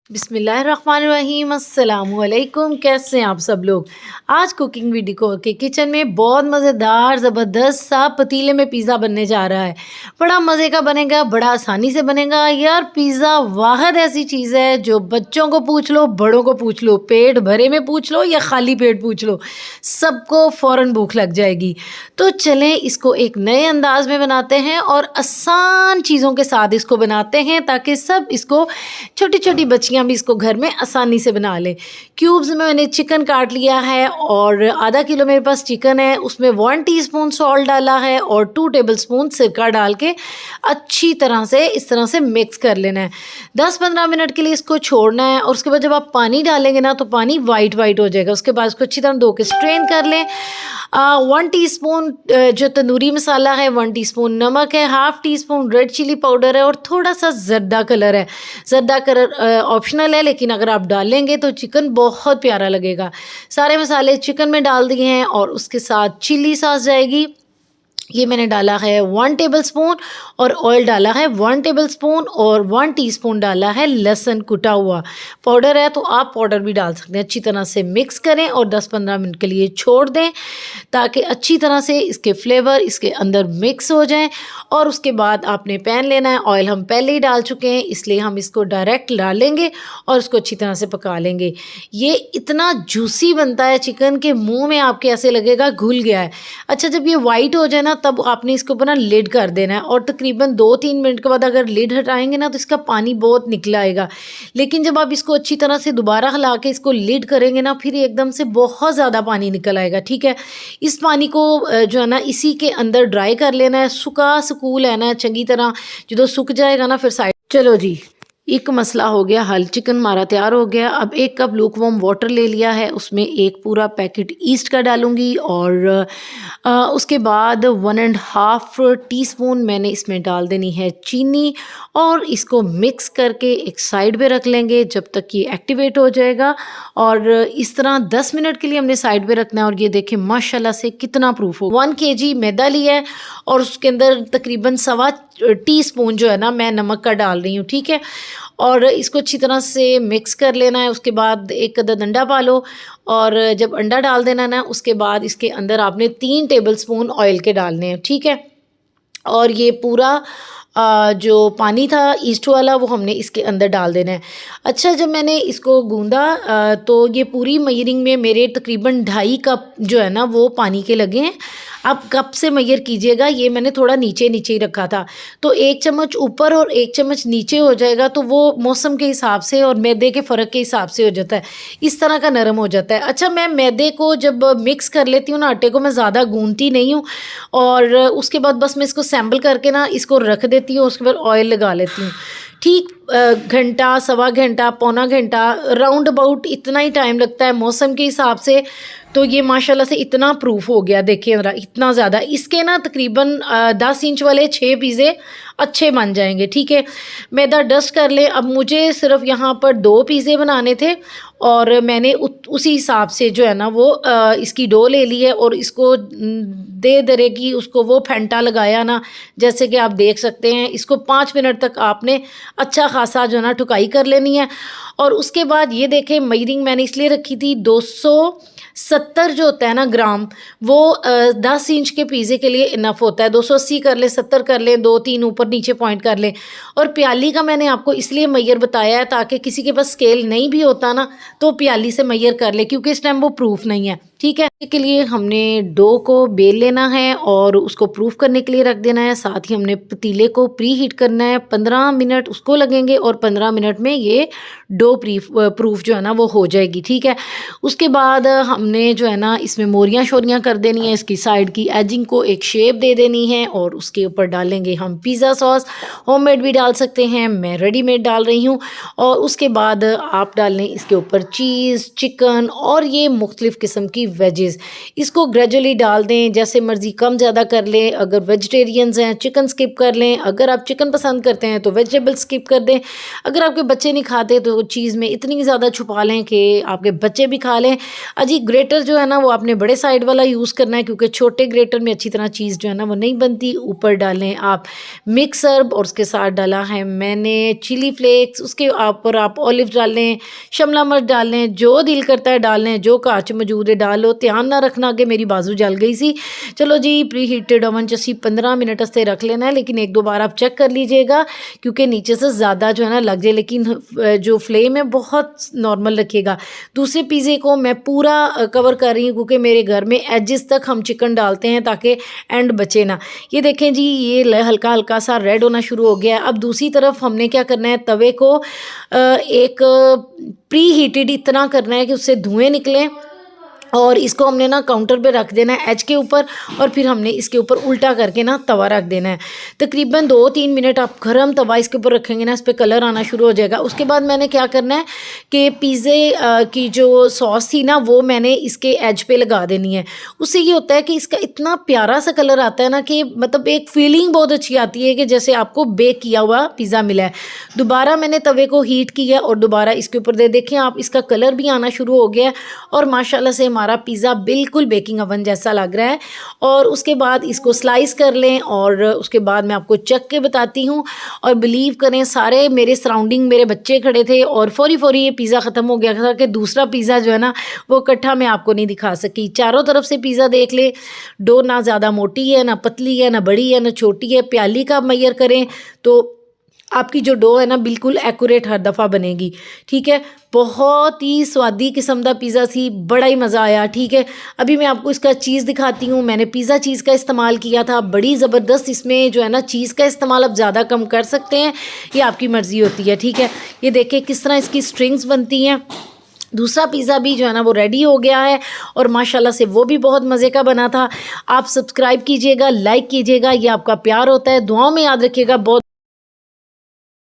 बिस्मिल्लाहिर्रहमानिर्रहीम अस्सलामुअलैकुम। कैसे हैं आप सब लोग। आज कुकिंग वीडियो के किचन में बहुत मज़ेदार ज़बरदस्त सा पतीले में पिज़्ज़ा बनने जा रहा है। बड़ा मज़े का बनेगा, बड़ा आसानी से बनेगा। यार पिज़्ज़ा वाहिद ऐसी चीज़ है जो बच्चों को पूछ लो, बड़ों को पूछ लो, पेट भरे में पूछ लो या खाली पेट पूछ लो, सबको फ़ौरन भूख लग जाएगी। तो चलें इसको एक नए अंदाज में बनाते हैं और आसान चीज़ों के साथ इसको बनाते हैं ताकि सब इसको छोटी छोटी बच्चियाँ भी इसको घर में आसानी से बना लें। क्यूब्स में मैंने चिकन काट लिया है और आधा किलो मेरे पास चिकन है, उसमें 1 टीस्पून सॉल्ट डाला है और 2 टेबलस्पून सिरका डाल के अच्छी तरह से इस तरह से मिक्स कर लेना है। 10-15 मिनट के लिए इसको छोड़ना है और उसके बाद जब आप पानी डालेंगे ना तो पानी वाइट वाइट हो जाएगा। उसके बाद इसको अच्छी तरह धो के स्ट्रेन कर लें। 1 टीस्पून जो तंदूरी मसाला है, 1 टीस्पून नमक है, half teaspoon red chilli powder है और थोड़ा सा ज़र्दा कलर है। ज़र्दा कलर ऑप्शनल है, लेकिन अगर आप डालेंगे तो चिकन बहुत प्यारा लगेगा। सारे मसाले चिकन में डाल दिए हैं और उसके साथ चिली सॉस जाएगी। ये मैंने डाला है 1 टेबलस्पून और ऑयल डाला है 1 टेबलस्पून और 1 टीस्पून डाला है लहसुन कुटा हुआ। पाउडर है तो आप पाउडर भी डाल सकते हैं। अच्छी तरह से मिक्स करें और 10-15 मिनट के लिए छोड़ दें ताकि अच्छी तरह से इसके फ्लेवर इसके अंदर मिक्स हो जाएं। और उसके बाद आपने पैन लेना है। ऑयल हम पहले ही डाल चुके हैं, इसलिए हम इसको डायरेक्ट डालेंगे और इसको अच्छी तरह से पका लेंगे। ये इतना जूसी बनता है चिकन के मुँह में आपके ऐसे लगेगा घुल गया है। अच्छा, जब ये वाइट हो जाए ना तब आपने इसके ऊपर ना लिड कर देना है और तकरीबन 2-3 मिनट के बाद अगर लिड हटाएंगे ना तो इसका पानी बहुत निकल आएगा। लेकिन जब आप इसको अच्छी तरह से दोबारा हिला के इसको लिड करेंगे ना फिर एकदम से बहुत ज़्यादा पानी निकल आएगा। ठीक है, इस पानी को जो है ना इसी के अंदर ड्राई कर लेना है। सुखा सुकूल है ना चंगी तरह, जो सूख जाएगा ना फिर साइड। चलो जी, एक मसला हो गया हल, चिकन हमारा तैयार हो गया। अब 1 कप लूकवार्म वाटर ले लिया है, उसमें 1 पूरा पैकेट ईस्ट का डालूंगी और उसके बाद 1.5 टीस्पून मैंने इसमें डाल देनी है चीनी और इसको मिक्स करके एक साइड पे रख लेंगे जब तक ये एक्टिवेट हो जाएगा। और इस तरह 10 मिनट के लिए हमने साइड पे रखना है। और ये देखें माशाल्लाह से कितना प्रूफ हो। 1 kg मैदा लिया है और उसके अंदर तकरीबन 1.25 टीस्पून जो है ना मैं नमक का डाल रही हूँ। ठीक है, और इसको अच्छी तरह से मिक्स कर लेना है। उसके बाद एक अदद अंडा पालो और जब अंडा डाल देना ना उसके बाद इसके अंदर आपने 3 टेबलस्पून ऑयल के डालने हैं। ठीक है, और ये पूरा जो पानी था ईस्ट वाला वो हमने इसके अंदर डाल देना है। अच्छा, जब मैंने इसको गूंदा तो ये पूरी मयरिंग में मेरे तकरीबन 2.5 कप जो है ना वो पानी के लगे हैं। आप कप से मैयर कीजिएगा, ये मैंने थोड़ा नीचे नीचे ही रखा था तो 1 चम्मच ऊपर और 1 चम्मच नीचे हो जाएगा तो वो मौसम के हिसाब से और मैदे के फ़र्क के हिसाब से हो जाता है, इस तरह का नरम हो जाता है। अच्छा, मैं मैदे को जब मिक्स कर लेती हूँ ना आटे को मैं ज़्यादा गूंथती नहीं हूँ और उसके बाद बस मैं इसको सैम्पल करके ना इसको रख देती हूँ, उसके बाद ऑयल लगा लेती हूँ। ठीक घंटा, सवा घंटा, पौना घंटा, राउंड अबाउट इतना ही टाइम लगता है मौसम के हिसाब से। तो ये माशाल्लाह से इतना प्रूफ हो गया, देखिए ज़रा इतना ज़्यादा। इसके ना तकरीबन 10 इंच वाले 6 पिज़्ज़े अच्छे बन जाएंगे। ठीक है, मैदा डस्ट कर ले। अब मुझे सिर्फ यहाँ पर 2 पिज़्ज़े बनाने थे और मैंने उसी हिसाब से जो है ना वो इसकी डो ले ली है और इसको दे दरेगी उसको वो फेंटा लगाया ना, जैसे कि आप देख सकते हैं। इसको 5 मिनट तक आपने अच्छा खासा जो है ना ठुकाई कर लेनी है। और उसके बाद ये देखें मयरिंग मैंने इसलिए रखी थी 270 जो होता है ना ग्राम, वो 10 इंच के पिज़्ज़े के लिए इनफ होता है। 280 कर लें, 70 कर लें, 2-3 ऊपर नीचे पॉइंट कर लें। और प्याली का मैंने आपको इसलिए मैयर बताया है ताकि किसी के पास स्केल नहीं भी होता ना तो प्याली से मैयर कर ले, क्योंकि इस टाइम वो प्रूफ नहीं है। ठीक है, इसके लिए हमने डो को बेल लेना है और उसको प्रूफ करने के लिए रख देना है। साथ ही हमने पतीले को प्री हीट करना है, 15 मिनट उसको लगेंगे और 15 मिनट में ये डो प्रूफ जो है ना वो हो जाएगी। ठीक है, उसके बाद हमने जो है ना इसमें मोरियाँ शोरियाँ कर देनी है, इसकी साइड की एजिंग को एक शेप दे देनी है और उसके ऊपर डालेंगे हम पिज़्ज़ा सॉस। होममेड भी डाल सकते हैं, मैं रेडीमेड डाल रही हूँ। और उसके बाद आप डाल लें इसके ऊपर चीज़, चिकन और ये मुख्तलिफ़ किस्म की वेजेस। वेजेस, इसको ग्रेजुअली डाल दें, जैसे मर्ज़ी कम ज़्यादा कर लें। अगर वेजिटेरियंस हैं चिकन स्किप कर लें, अगर आप चिकन पसंद करते हैं तो वेजिटेबल स्किप कर दें। अगर आपके बच्चे नहीं खाते तो चीज़ में इतनी ज़्यादा छुपा लें कि आपके बच्चे भी खा लें। अजी ग्रेटर जो है ना वो आपने बड़े साइड वाला यूज़ करना है, क्योंकि छोटे ग्रेटर में अच्छी तरह चीज़ जो है ना वो नहीं बनती। ऊपर डालें आप मिक्स हर्ब और उसके साथ डाला है मैंने चिली फ्लेक्स, उसके ऊपर आप ऑलिव डाल लें, शिमला मिर्च डाल लें, जो दिल करता है डाल लें, जो काच मौजूद है डाल लो। ध्यान ना रखना कि मेरी बाजू जल गई सी। चलो जी, प्री हीटेड ओवन च असी 15 मिनट से रख लेना है, लेकिन एक दो बार आप चेक कर लीजिएगा क्योंकि नीचे से ज़्यादा जो है ना लग जाए, लेकिन जो फ्लेम है बहुत नॉर्मल रखिएगा। दूसरे पिज़्ज़े को मैं पूरा कवर कर रही हूँ क्योंकि मेरे घर में एजेस तक हम चिकन डालते हैं ताकि एंड बचे ना। ये देखें जी, ये हल्का हल्का सा रेड होना शुरू हो गया है। अब दूसरी तरफ हमने क्या करना है, तवे को एक प्री हीटेड इतना करना है कि उससे धुएँ निकलें और इसको हमने ना काउंटर पे रख देना है एज के ऊपर, और फिर हमने इसके ऊपर उल्टा करके ना तवा रख देना है। तकरीबन 2-3 मिनट आप गर्म तवा इसके ऊपर रखेंगे ना, इस पर कलर आना शुरू हो जाएगा। उसके बाद मैंने क्या करना है कि पिज़्ज़े की जो सॉस थी ना वो मैंने इसके एज पे लगा देनी है। उससे ये होता है कि इसका इतना प्यारा सा कलर आता है ना कि मतलब एक फीलिंग बहुत अच्छी आती है कि जैसे आपको बेक किया हुआ पिज़्ज़ा मिला है। दोबारा मैंने तवे को हीट किया और दोबारा इसके ऊपर दे देखें आप, इसका कलर भी आना शुरू हो गया है और माशाल्लाह से हमारा पिज़्ज़ा बिल्कुल बेकिंग ओवन जैसा लग रहा है। और उसके बाद इसको स्लाइस कर लें और उसके बाद मैं आपको चख के बताती हूँ। और बिलीव करें, सारे मेरे सराउंडिंग मेरे बच्चे खड़े थे और फौरी फौरी ये पिज़्ज़ा ख़त्म हो गया था कि दूसरा पिज़्ज़ा जो है ना वो इकट्ठा मैं आपको नहीं दिखा सकी। चारों तरफ से पिज़्ज़ा देख ले, डो ना ज़्यादा मोटी है ना पतली है ना बड़ी है ना छोटी है। प्याली का मेजर करें तो आपकी जो डो है ना बिल्कुल एक्यूरेट हर दफ़ा बनेगी। ठीक है, बहुत ही स्वादी किस्म का पिज़्ज़ा सी, बड़ा ही मज़ा आया। ठीक है, अभी मैं आपको इसका चीज़ दिखाती हूँ। मैंने पिज़्ज़ा चीज़ का इस्तेमाल किया था, बड़ी ज़बरदस्त इसमें जो है ना चीज़ का इस्तेमाल आप ज़्यादा कम कर सकते हैं, ये आपकी मर्ज़ी होती है। ठीक है, ये देखिए किस तरह इसकी स्ट्रिंग्स बनती हैं। दूसरा पिज़्ज़ा भी जो है ना वो रेडी हो गया है और माशाल्लाह से वो भी बहुत मज़े का बना था। आप सब्सक्राइब कीजिएगा, लाइक कीजिएगा, ये आपका प्यार होता है। दुआओं में याद रखिएगा। बहुत